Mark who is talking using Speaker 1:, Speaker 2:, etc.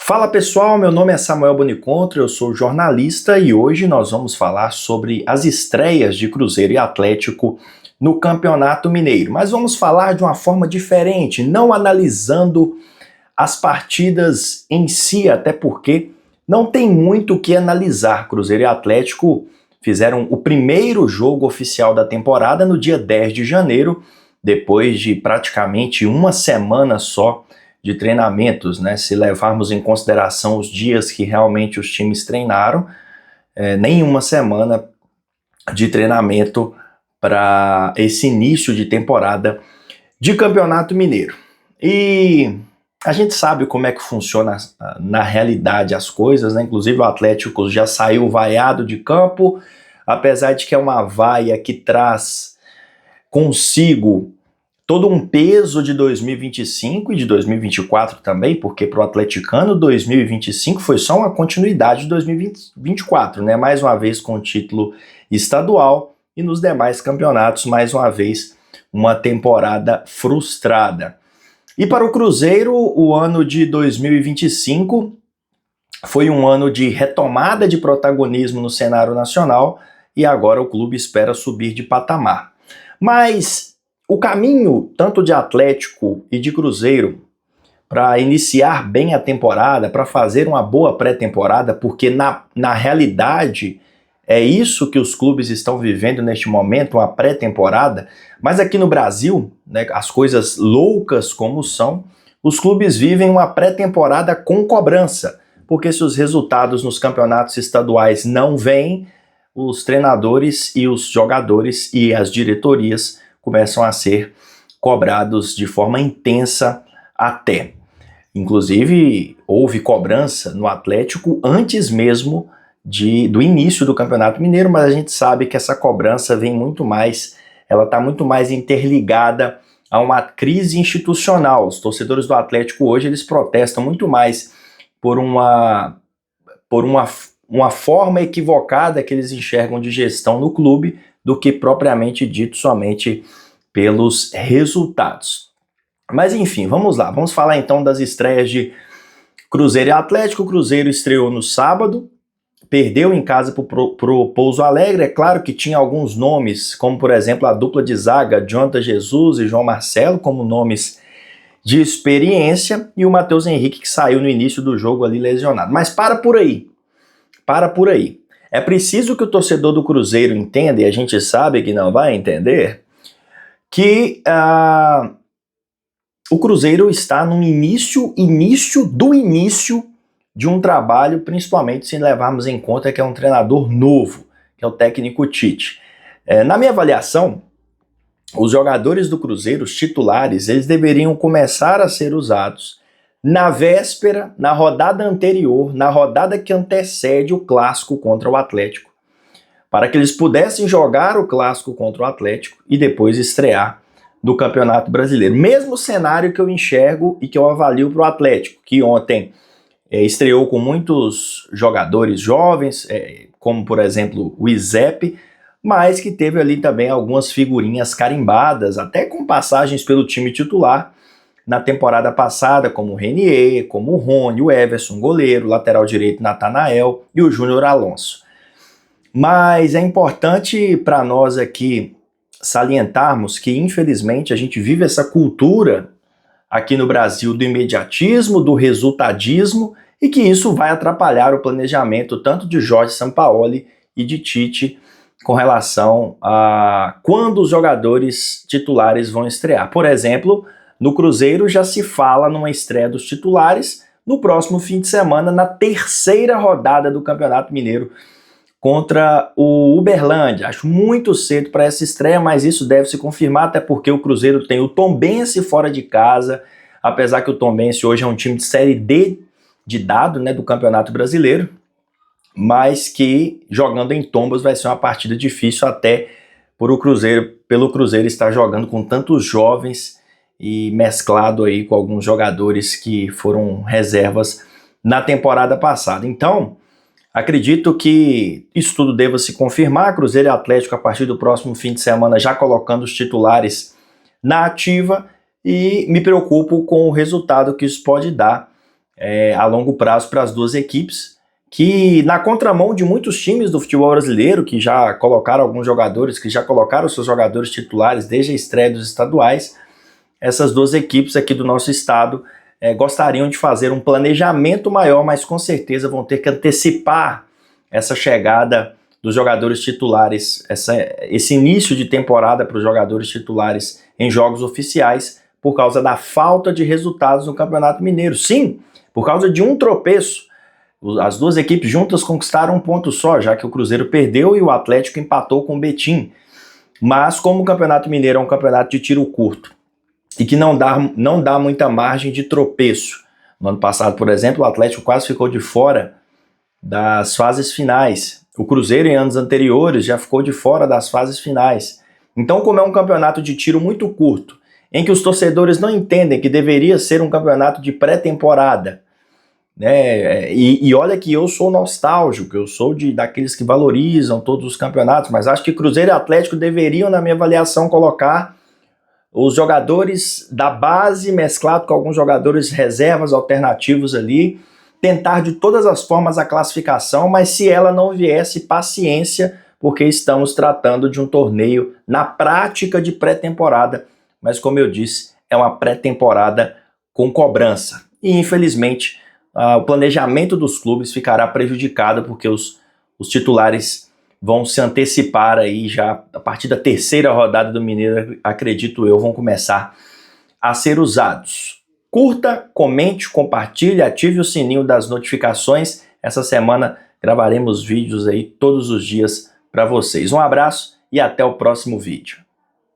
Speaker 1: Fala pessoal, meu nome é Samuel Bonicontra, eu sou jornalista e hoje nós vamos falar sobre as estreias de Cruzeiro e Atlético no Campeonato Mineiro. Mas vamos falar de uma forma diferente, não analisando as partidas em si, até porque não tem muito o que analisar. Cruzeiro e Atlético fizeram o primeiro jogo oficial da temporada no dia 10 de janeiro, depois de praticamente uma semana só de treinamentos, né? Se levarmos em consideração os dias que realmente os times treinaram, nem uma semana de treinamento para esse início de temporada de Campeonato Mineiro. E a gente sabe como é que funciona na realidade as coisas, né? Inclusive o Atlético já saiu vaiado de campo, apesar de que é uma vaia que traz consigo todo um peso de 2025 e de 2024 também, porque para o atleticano 2025 foi só uma continuidade de 2024, né? Mais uma vez com o título estadual e nos demais campeonatos, mais uma vez, uma temporada frustrada. E para o Cruzeiro, o ano de 2025 foi um ano de retomada de protagonismo no cenário nacional e agora o clube espera subir de patamar. Mas o caminho, tanto de Atlético e de Cruzeiro, para iniciar bem a temporada, para fazer uma boa pré-temporada, porque na realidade é isso que os clubes estão vivendo neste momento, uma pré-temporada, mas aqui no Brasil, né, as coisas loucas como são, os clubes vivem uma pré-temporada com cobrança, porque se os resultados nos campeonatos estaduais não vêm, os treinadores e os jogadores e as diretorias começam a ser cobrados de forma intensa até. Inclusive, houve cobrança no Atlético antes mesmo do início do Campeonato Mineiro, mas a gente sabe que essa cobrança vem muito mais, ela está muito mais interligada a uma crise institucional. Os torcedores do Atlético hoje, eles protestam muito mais por uma forma equivocada que eles enxergam de gestão no clube, do que propriamente dito somente pelos resultados. Mas enfim, vamos lá, vamos falar então das estreias de Cruzeiro e Atlético. O Cruzeiro estreou no sábado, perdeu em casa pro Pouso Alegre. É claro que tinha alguns nomes, como por exemplo a dupla de zaga, Jonathan Jesus e João Marcelo, como nomes de experiência, e o Matheus Henrique, que saiu no início do jogo ali lesionado. Mas para por aí. É preciso que o torcedor do Cruzeiro entenda, e a gente sabe que não vai entender, que o Cruzeiro está no início de um trabalho, principalmente se levarmos em conta que é um treinador novo, que é o técnico Tite. Na minha avaliação, os jogadores do Cruzeiro, os titulares, eles deveriam começar a ser usados na véspera, na rodada anterior, na rodada que antecede o clássico contra o Atlético, para que eles pudessem jogar o clássico contra o Atlético e depois estrear no Campeonato Brasileiro. Mesmo cenário que eu enxergo e que eu avalio para o Atlético, que ontem estreou com muitos jogadores jovens, como por exemplo o Izep, mas que teve ali também algumas figurinhas carimbadas, até com passagens pelo time titular na temporada passada, como o Renier, como o Rony, o Everson, goleiro, lateral direito Natanael e o Júnior Alonso. Mas é importante para nós aqui salientarmos que, infelizmente, a gente vive essa cultura aqui no Brasil do imediatismo, do resultadismo, e que isso vai atrapalhar o planejamento tanto de Jorge Sampaoli e de Tite com relação a quando os jogadores titulares vão estrear. Por exemplo, no Cruzeiro já se fala numa estreia dos titulares no próximo fim de semana, na terceira rodada do Campeonato Mineiro contra o Uberlândia. Acho muito cedo para essa estreia, mas isso deve se confirmar, até porque o Cruzeiro tem o Tombense fora de casa, apesar que o Tombense hoje é um time de Série D de dado, né, do Campeonato Brasileiro, mas que jogando em Tombos vai ser uma partida difícil até pelo Cruzeiro estar jogando com tantos jovens e mesclado aí com alguns jogadores que foram reservas na temporada passada. Então, acredito que isso tudo deva se confirmar. Cruzeiro e Atlético a partir do próximo fim de semana já colocando os titulares na ativa, e me preocupo com o resultado que isso pode dar a longo prazo para as duas equipes, que na contramão de muitos times do futebol brasileiro, que já colocaram alguns jogadores, que já colocaram seus jogadores titulares desde a estreia dos estaduais, essas duas equipes aqui do nosso estado gostariam de fazer um planejamento maior, mas com certeza vão ter que antecipar essa chegada dos jogadores titulares, esse início de temporada para os jogadores titulares em jogos oficiais, por causa da falta de resultados no Campeonato Mineiro. Sim, por causa de um tropeço. As duas equipes juntas conquistaram um ponto só, já que o Cruzeiro perdeu e o Atlético empatou com o Betim. Mas como o Campeonato Mineiro é um campeonato de tiro curto e que não dá muita margem de tropeço. No ano passado, por exemplo, o Atlético quase ficou de fora das fases finais. O Cruzeiro, em anos anteriores, já ficou de fora das fases finais. Então, como é um campeonato de tiro muito curto, em que os torcedores não entendem que deveria ser um campeonato de pré-temporada, né? E olha que eu sou nostálgico, eu sou daqueles que valorizam todos os campeonatos, mas acho que Cruzeiro e Atlético deveriam, na minha avaliação, colocar os jogadores da base mesclado com alguns jogadores reservas alternativos ali, tentar de todas as formas a classificação, mas se ela não viesse, paciência, porque estamos tratando de um torneio na prática de pré-temporada, mas como eu disse, é uma pré-temporada com cobrança. E infelizmente, o planejamento dos clubes ficará prejudicado, porque os titulares vão se antecipar aí já a partir da terceira rodada do Mineiro, acredito eu, vão começar a ser usados. Curta, comente, compartilhe, ative o sininho das notificações. Essa semana gravaremos vídeos aí todos os dias para vocês. Um abraço e até o próximo vídeo.